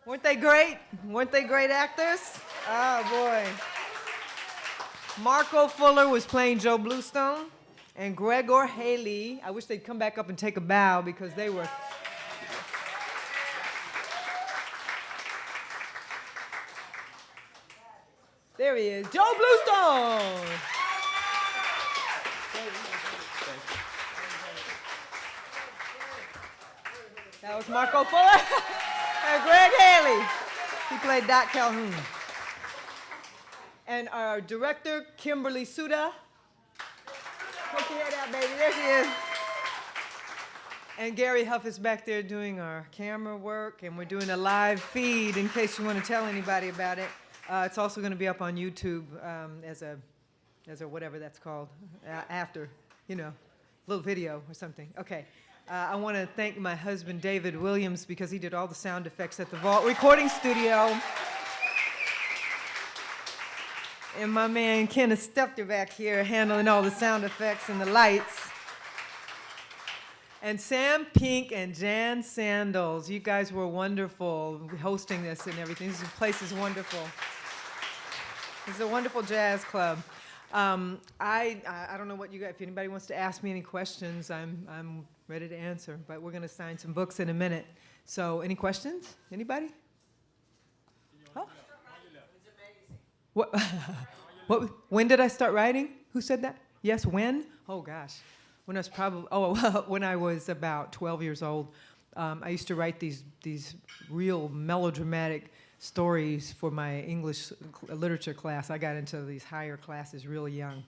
Weren't they great? Weren't they great actors? Oh, boy. Marco Fuller was playing Joe Bluestone, and Gregor Haley, I wish they'd come back up and take a bow because they were... There he is, Joe Bluestone! That was Marco Fuller and Greg Haley. He played Doc Calhoun. And our director, Kimberly Suda. Put your head out, baby. There she is. And Gary Huff is back there doing our camera work, and we're doing a live feed in case you want to tell anybody about it. It's also going to be up on YouTube as a whatever that's called, after, little video or something. Okay. I want to thank my husband, David Williams, because he did all the sound effects at the Vault Recording Studio. And my man, Kenneth Stepter, back here handling all the sound effects and the lights. And Sam Pink and Jan Sandals, you guys were wonderful hosting this and everything. This place is wonderful. It's a wonderful jazz club. I don't know what you guys, if anybody wants to ask me any questions, I'm ready to answer, but we're going to sign some books in a minute. So, any questions? Anybody? Huh? What? What? When did I start writing? Who said that? Yes, when? Oh gosh, when I was when I was about 12 years old. I used to write these real melodramatic stories for my English literature class. I got into these higher classes really young.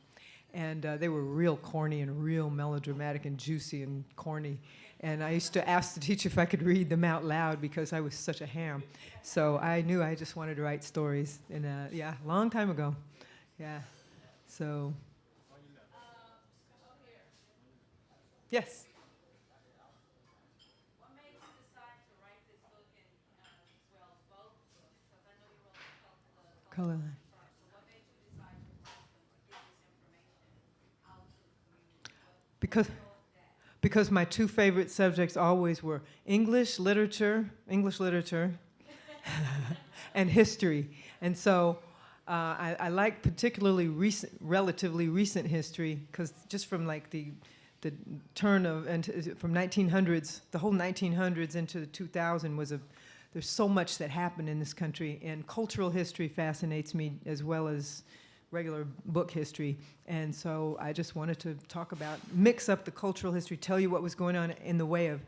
And they were real corny and real melodramatic and juicy and corny. And I used to ask the teacher if I could read them out loud because I was such a ham. So I knew I just wanted to write stories. And yeah, a long time ago. Yeah. So. Yes. What made you decide to write this book and both books? Because I know you wrote the color line. Because my two favorite subjects always were English literature, and history. And so I like particularly relatively recent history, because just from like the turn of, from 1900s, the whole 1900s into the 2000 there's so much that happened in this country, and cultural history fascinates me as well as regular book history. And so I just wanted to mix up the cultural history, tell you what was going on in the way of,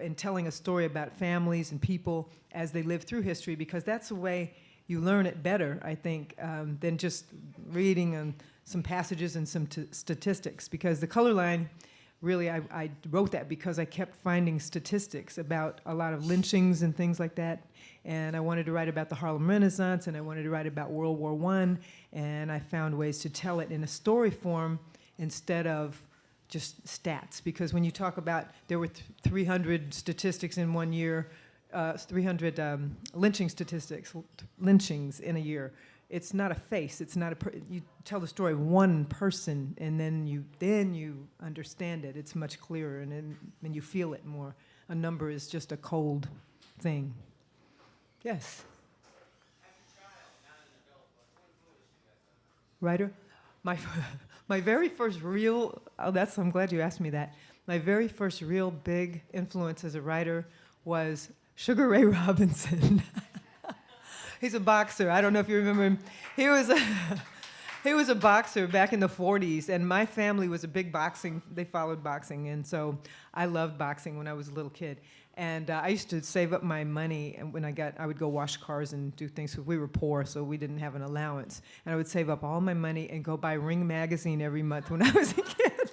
in telling a story about families and people as they live through history, because that's the way you learn it better, I think, than just reading some passages and some statistics. Because the color line, really, I wrote that because I kept finding statistics about a lot of lynchings and things like that. And I wanted to write about the Harlem Renaissance, and I wanted to write about World War I, and I found ways to tell it in a story form instead of just stats. Because when you talk about, there were 300 statistics in 1 year, 300 lynchings in a year. It's not a face. It's not you tell the story of one person, and then you understand it. It's much clearer, and you feel it more. A number is just a cold thing. Yes. Writer, my very first real. I'm glad you asked me that. My very first real big influence as a writer was Sugar Ray Robinson. He's a boxer. I don't know if you remember him. He was a boxer back in the 40s, and my family was a big boxing. They followed boxing, and so I loved boxing when I was a little kid. And I used to save up my money, and when I would go wash cars and do things. We were poor, so we didn't have an allowance. And I would save up all my money and go buy Ring magazine every month when I was a kid,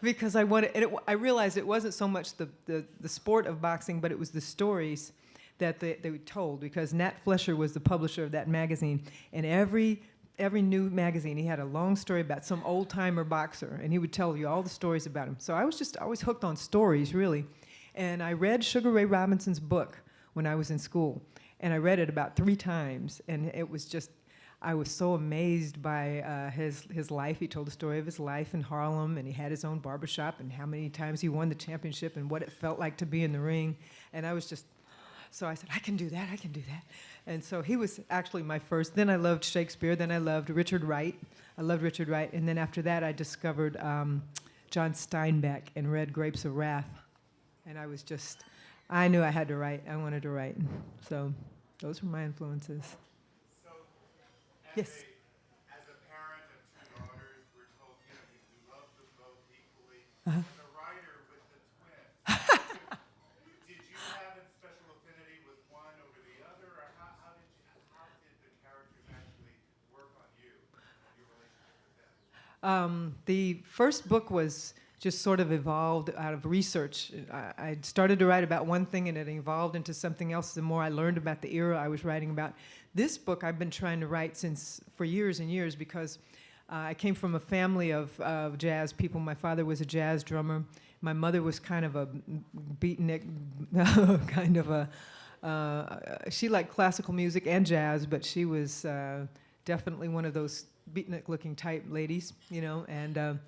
because I wanted. And I realized it wasn't so much the sport of boxing, but it was the stories that they told. Because Nat Flesher was the publisher of that magazine, and every new magazine, he had a long story about some old-timer boxer, and he would tell you all the stories about him. So I was just always hooked on stories, really. And I read Sugar Ray Robinson's book when I was in school, and I read it about 3 times, and it was just, I was so amazed by his life. He told the story of his life in Harlem, and he had his own barbershop, and how many times he won the championship, and what it felt like to be in the ring. And I was just So I said, I can do that, I can do that. And so he was actually my first. Then I loved Shakespeare. Then I loved Richard Wright. I loved Richard Wright. And then after that, I discovered John Steinbeck and read Grapes of Wrath. And I knew I had to write. I wanted to write. So those were my influences. So, Yes. as a parent of two daughters, we're told, you love them both equally. Uh-huh. As a writer with the twins, did you have a special affinity with one over the other, or how did the characters actually work on you, your relationship with them? The first book was just sort of evolved out of research. I started to write about one thing and it evolved into something else the more I learned about the era I was writing about. This book I've been trying to write for years and years because I came from a family of jazz people. My father was a jazz drummer. My mother was kind of a beatnik, kind of she liked classical music and jazz, but she was definitely one of those beatnik-looking type ladies, and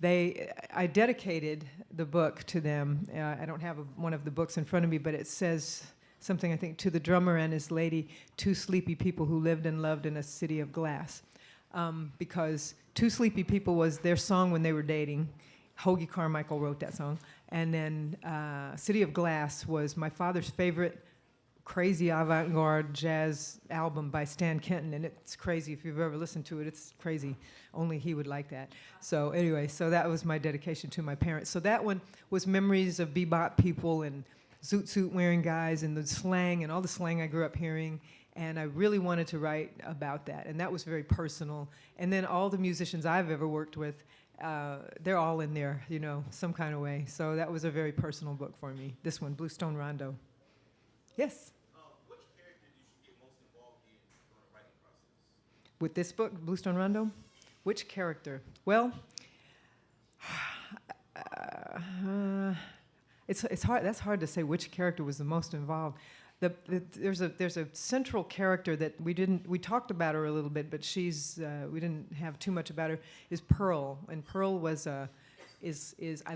I dedicated the book to them. I don't have one of the books in front of me, but it says something, I think, to the drummer and his lady, two sleepy people who lived and loved in a city of glass. Because Two Sleepy People was their song when they were dating. Hoagie Carmichael wrote that song. And then City of Glass was my father's favorite crazy avant-garde jazz album by Stan Kenton, and it's crazy. If you've ever listened to it, it's crazy. Only he would like that. So anyway, so that was my dedication to my parents. So that one was memories of bebop people and zoot suit wearing guys and the slang and all the slang I grew up hearing, and I really wanted to write about that, and that was very personal. And then all the musicians I've ever worked with, they're all in there, some kind of way. So that was a very personal book for me, this one, Bluestone Rondo. Yes? Which character did you get most involved in during the writing process? With this book, Bluestone Rondo? Which character? Well, it's hard. That's hard to say which character was the most involved. There's a central character that we talked about her a little bit, but we didn't have too much about her. Is Pearl, and Pearl was I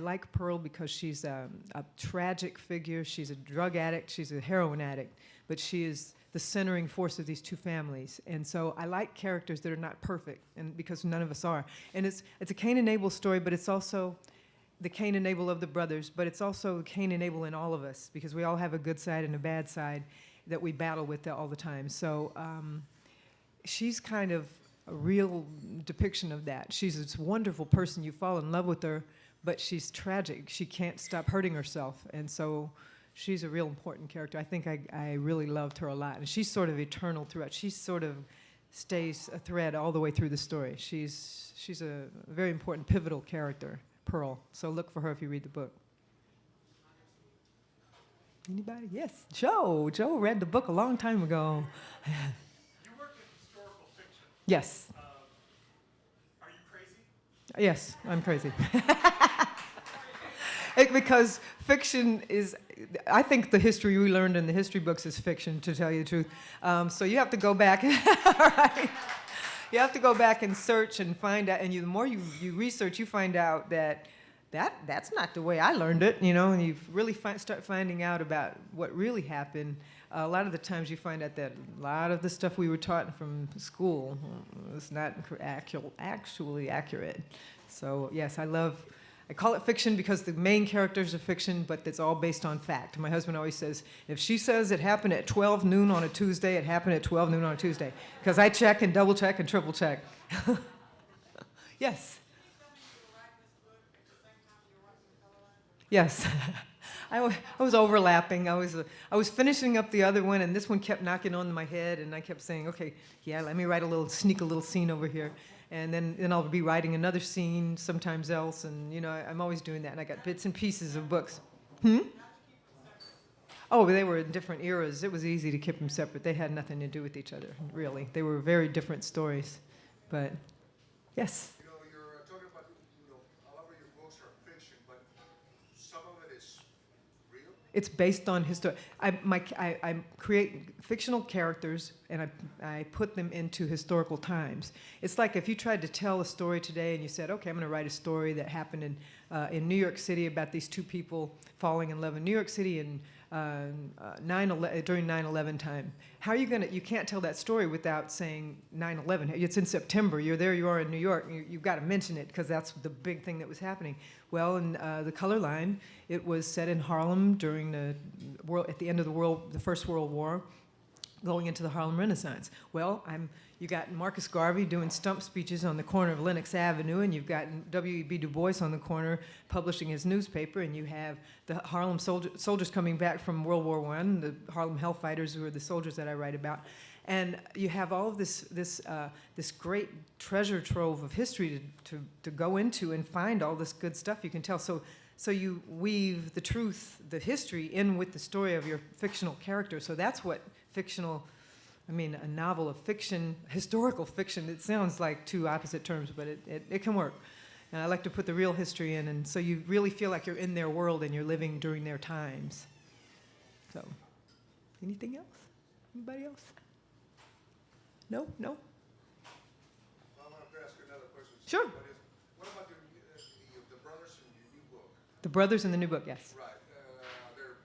like Pearl because she's a tragic figure. She's a drug addict. She's a heroin addict, but she is the centering force of these two families. And so I like characters that are not perfect, and because none of us are. And it's a Cain and Abel story, but it's also the Cain and Abel of the brothers, but it's also Cain and Abel in all of us, because we all have a good side and a bad side that we battle with all the time. So she's kind of a real depiction of that. She's this wonderful person. You fall in love with her, but she's tragic. She can't stop hurting herself. And so she's a real important character. I think I really loved her a lot. And she's sort of eternal throughout. She sort of stays a thread all the way through the story. She's a very important, pivotal character, Pearl. So look for her if you read the book. Anybody? Yes. Joe. Joe read the book a long time ago. You work in historical fiction. Yes. Are you crazy? Yes, I'm crazy. Because fiction is, I think the history we learned in the history books is fiction, to tell you the truth. So you have to go back, right? You have to go back and search and find out, and the more you research, you find out that's not the way I learned it, and you really start finding out about what really happened. A lot of the times you find out that a lot of the stuff we were taught from school was not actually accurate. So yes, I call it fiction because the main characters are fiction, but it's all based on fact. My husband always says, if she says it happened at 12 noon on a Tuesday, it happened at 12 noon on a Tuesday. Because I check and double check and triple check. Yes. Yes. I was overlapping. I was finishing up the other one, and this one kept knocking on my head, and I kept saying, okay, yeah, let me sneak a little scene over here. And then I'll be writing another scene sometimes else, and I'm always doing that. And I got bits and pieces of books. Oh, they were in different eras. It was easy to keep them separate. They had nothing to do with each other, really. They were very different stories. But yes. You're talking about, a lot of your books are fiction, but some of it is real? It's based on history. I create fictional characters, and I put them into historical times. It's like if you tried to tell a story today and you said, okay, I'm going to write a story that happened in New York City about these two people falling in love in New York City in during 9/11 time. How are you gonna? You can't tell that story without saying 9/11. It's in September. You're there. You are in New York. You've got to mention it because that's the big thing that was happening. Well, in the Color Line, it was set in Harlem during the at the end of the First World War, going into the Harlem Renaissance. Well, you got Marcus Garvey doing stump speeches on the corner of Lenox Avenue, and you've got W.E.B. Du Bois on the corner publishing his newspaper, and you have the Harlem soldiers coming back from World War I, the Harlem Hellfighters, who are the soldiers that I write about. And you have all of this great treasure trove of history to go into and find all this good stuff you can tell. So you weave the truth, the history, in with the story of your fictional character. So that's what fictional, a novel of fiction, historical fiction, it sounds like two opposite terms, but it can work. And I like to put the real history in, and so you really feel like you're in their world and you're living during their times. So, anything else? Anybody else? No? No? I want to ask you another question. Sure. What about the brothers in your new book? The brothers in the new book, yes. Right. They're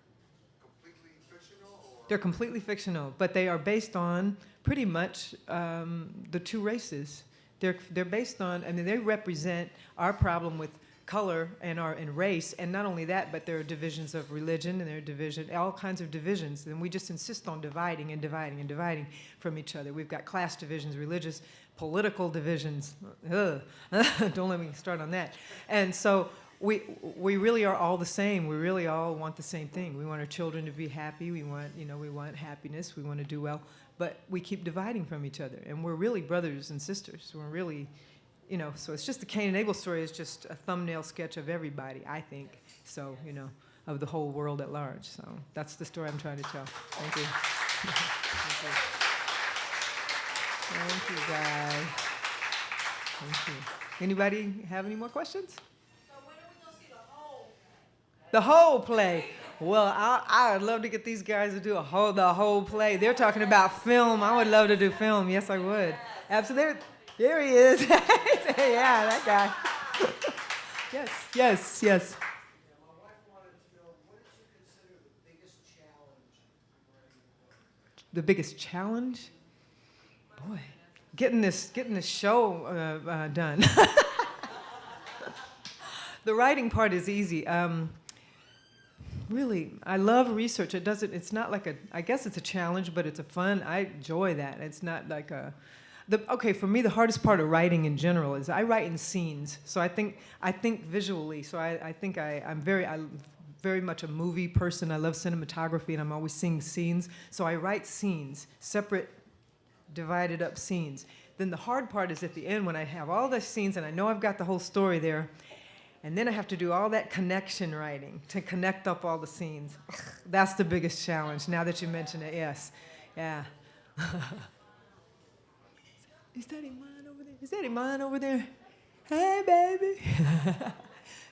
completely fictional, or? They're completely fictional, but they are based on pretty much the two races. They're based on, they represent our problem with color and race, and not only that, but there are divisions of religion, and there are all kinds of divisions, and we just insist on dividing and dividing and dividing from each other. We've got class divisions, religious, political divisions. Ugh. Don't let me start on that. And so we really are all the same. We really all want the same thing. We want our children to be happy. We want happiness. We want to do well. But we keep dividing from each other, and we're really brothers and sisters. We're really, so it's just the Cain and Abel story is just a thumbnail sketch of everybody, I think. So, of the whole world at large. So that's the story I'm trying to tell. Thank you. Thank you. Thank you, guys. Thank you. Anybody have any more questions? So when are we gonna see the whole? The whole play. Well, I'd love to get these guys to do the whole play. They're talking about film. I would love to do film. Yes, I would. Absolutely. There he is. Yeah, that guy. Yes. Yeah, my wife wanted to know, what did you consider the biggest challenge in writing the book? The biggest challenge? Boy, getting this show done. The writing part is easy. Really, I love research. It's not like I guess it's a challenge, but it's a fun, I enjoy that. It's not like okay, for me, the hardest part of writing in general is I write in scenes. So I think visually. So I think I'm very much a movie person. I love cinematography, and I'm always seeing scenes. So I write scenes, separate, divided up scenes. Then the hard part is at the end when I have all the scenes and I know I've got the whole story there, and then I have to do all that connection writing to connect up all the scenes. That's the biggest challenge, now that you mention it, yes. Yeah. Is that Iman over there? Is that Iman over there? Hey, baby.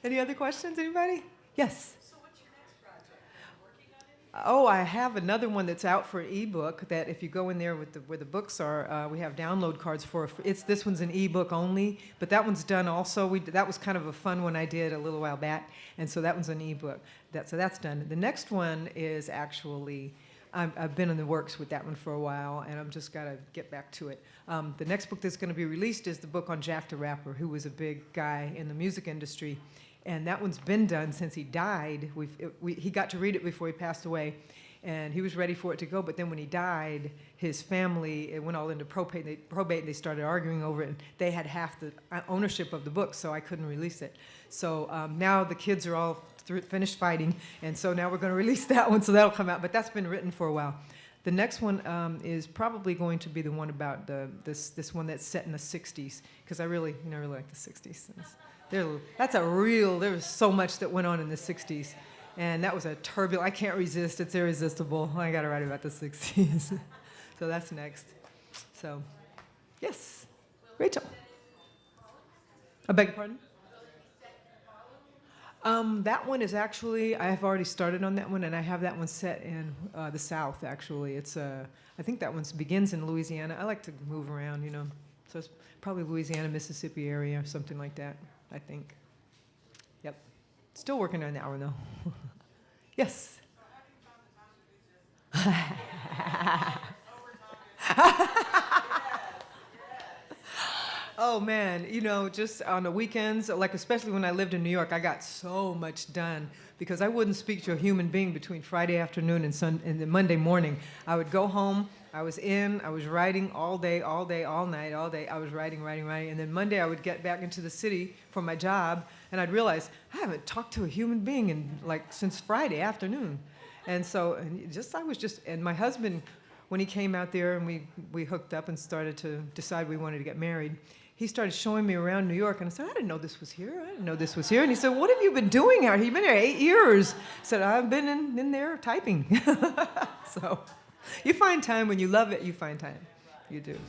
Any other questions, anybody? Yes. So what's your next project? Are you working on it? Oh, I have another one that's out for ebook that if you go in there where the books are, we have download cards for. This one's an ebook only, but that one's done also. That was kind of a fun one I did a little while back, and so that one's an ebook. So that's done. The next one is actually, I've been in the works with that one for a while, and I've just got to get back to it. The next book that's going to be released is the book on Jack the Rapper, who was a big guy in the music industry. And that one's been done since he died. He got to read it before he passed away, and he was ready for it to go. But then when he died, his family, it went all into probate. They started arguing over it, and they had half the ownership of the book, so I couldn't release it. So now the kids are all finished fighting, and so now we're going to release that one, so that'll come out. But that's been written for a while. The next one is probably going to be the one about this one that's set in the 60s, because I really like the 60s. There was so much that went on in the 60s, and that was a turbulent, I can't resist, it's irresistible. I got to write about the 60s. So that's next. So, yes, Rachel. I beg your pardon? That one is actually, I have already started on that one, and I have that one set in the South, actually. I think that one begins in Louisiana. I like to move around, so it's probably Louisiana, Mississippi area, or something like that, I think. Yep. Still working on that one, though. Yes? So have you found the Oh man, just on the weekends, like especially when I lived in New York, I got so much done because I wouldn't speak to a human being between Friday afternoon and the Monday morning. I would go home, I was writing all day, all night, all day. I was writing, and then Monday I would get back into the city for my job, and I'd realize I haven't talked to a human being since Friday afternoon, and so and my husband, when he came out there and we hooked up and started to decide we wanted to get married, he started showing me around New York, and I said, I didn't know this was here. I didn't know this was here. And he said, what have you been doing out here? You've been here 8 years. I said, I've been in there typing. So you find time when you love it, you find time. You do.